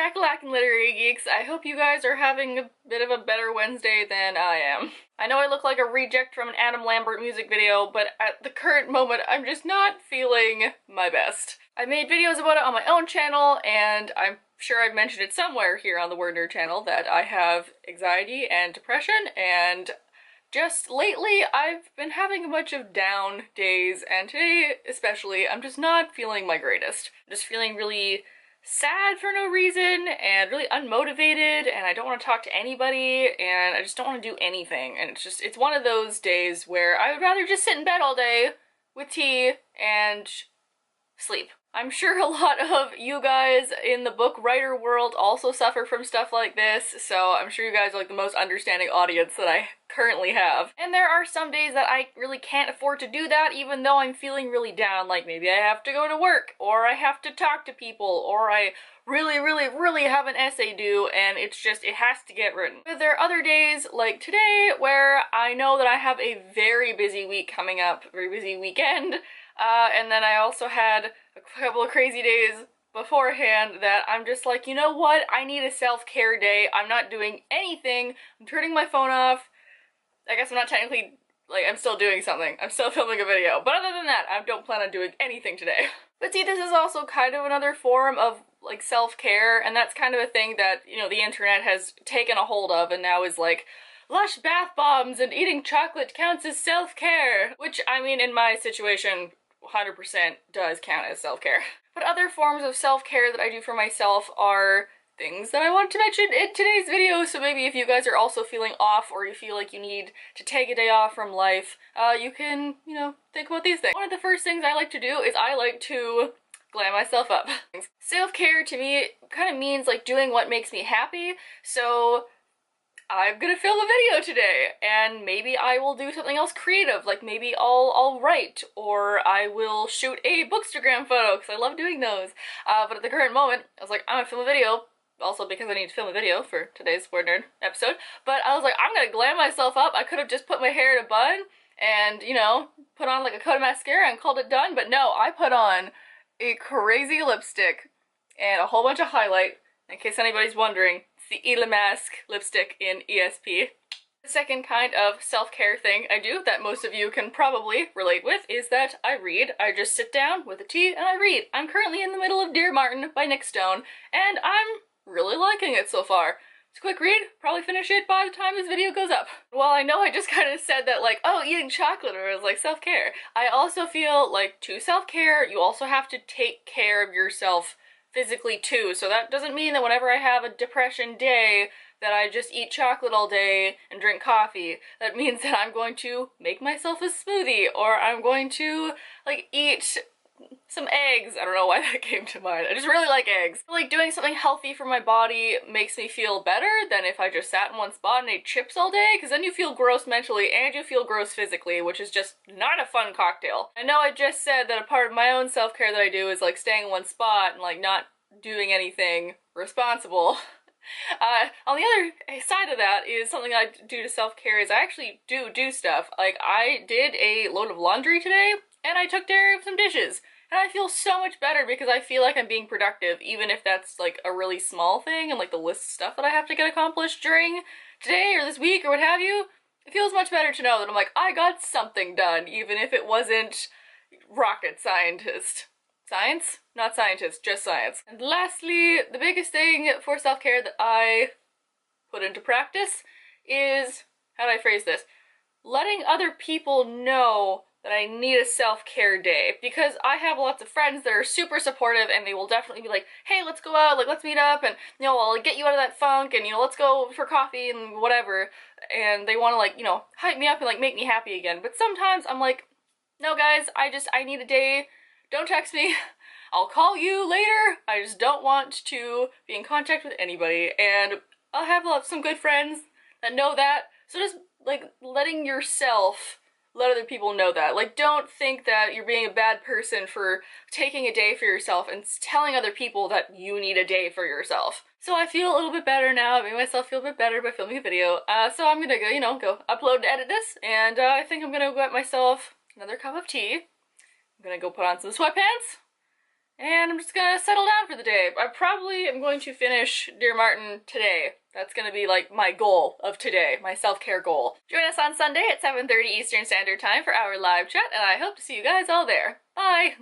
Shakalak and Literary Geeks. I hope you guys are having a bit of a better Wednesday than I am. I know I look like a reject from an Adam Lambert music video, but at the current moment, I'm just not feeling my best. I made videos about it on my own channel, and I'm sure I've mentioned it somewhere here on the WordNerd channel that I have anxiety and depression, and just lately I've been having a bunch of down days, and today especially I'm just not feeling my greatest. I'm just feeling really sad for no reason and really unmotivated, and I don't want to talk to anybody, and I just don't want to do anything, and it's one of those days where I would rather just sit in bed all day with tea and sleep. I'm sure a lot of you guys in the book writer world also suffer from stuff like this, so I'm sure you guys are like the most understanding audience that I currently have. And there are some days that I really can't afford to do that, even though I'm feeling really down, like maybe I have to go to work, or I have to talk to people, or I really have an essay due, and it has to get written. But there are other days, like today, where I know that I have a very busy week coming up, very busy weekend, and then I also had a couple of crazy days beforehand that I'm just like, you know what, I need a self-care day. I'm not doing anything. I'm turning my phone off. I guess I'm not technically, like, I'm still doing something. I'm still filming a video. But other than that, I don't plan on doing anything today. But see, this is also kind of another form of, like, self-care, and that's kind of a thing that, you know, the internet has taken a hold of and now is like, lush bath bombs and eating chocolate counts as self-care. Which, I mean, in my situation, 100% does count as self-care. But other forms of self-care that I do for myself are things that I want to mention in today's video, so maybe if you guys are also feeling off or you feel like you need to take a day off from life, you can, you know, think about these things. One of the first things I like to do is I like to glam myself up. Self-care to me kind of means like doing what makes me happy, so I'm gonna film a video today, and maybe I will do something else creative, like maybe I'll write, or I will shoot a bookstagram photo, because I love doing those. But at the current moment, I was like, I'm gonna film a video, also because I need to film a video for today's WordNerd episode, but I was like, I'm gonna glam myself up. I could have just put my hair in a bun, and, you know, put on like a coat of mascara and called it done, but no, I put on a crazy lipstick and a whole bunch of highlight, in case anybody's wondering. The Elamask lipstick in ESP. The second kind of self-care thing I do that most of you can probably relate with is that I read. I just sit down with a tea and I read. I'm currently in the middle of Dear Martin by Nick Stone, and I'm really liking it so far. It's a quick read, probably finish it by the time this video goes up. While I know I just kind of said that like, oh, eating chocolate or is like self-care, I also feel like to self-care, you also have to take care of yourself physically too, so that doesn't mean that whenever I have a depression day that I just eat chocolate all day and drink coffee. That means that I'm going to make myself a smoothie, or I'm going to like eat some eggs. I don't know why that came to mind. I just really like eggs. Like doing something healthy for my body makes me feel better than if I just sat in one spot and ate chips all day, because then you feel gross mentally and you feel gross physically, which is just not a fun cocktail. I know I just said that a part of my own self-care that I do is like staying in one spot and like not doing anything responsible. On the other side of that is something I do to self-care is I actually do stuff. Like I did a load of laundry today and I took care of some dishes. And I feel so much better because I feel like I'm being productive, even if that's like a really small thing and like the list of stuff that I have to get accomplished during today or this week or what have you. It feels much better to know that I'm like, I got something done, even if it wasn't rocket scientist. Science? Not scientist, just science. And lastly, the biggest thing for self-care that I put into practice is, how do I phrase this? Letting other people know that I need a self-care day, because I have lots of friends that are super supportive and they will definitely be like, hey, let's go out, like let's meet up, and you know, I'll get you out of that funk, and you know, let's go for coffee and whatever, and they want to like, you know, hype me up and like make me happy again. But sometimes I'm like, no guys, I need a day, don't text me, I'll call you later, I just don't want to be in contact with anybody, and I'll have some good friends that know that, so just like letting yourself let other people know that. Like, don't think that you're being a bad person for taking a day for yourself and telling other people that you need a day for yourself. So I feel a little bit better now. I made myself feel a bit better by filming a video. So I'm gonna go, you know, go upload and edit this, and I think I'm gonna go get myself another cup of tea. I'm gonna go put on some sweatpants, And I'm just gonna settle down for the day. I probably am going to finish Dear Martin today. That's gonna be like my goal of today, my self-care goal. Join us on Sunday at 7:30 Eastern Standard Time for our live chat, and I hope to see you guys all there. Bye!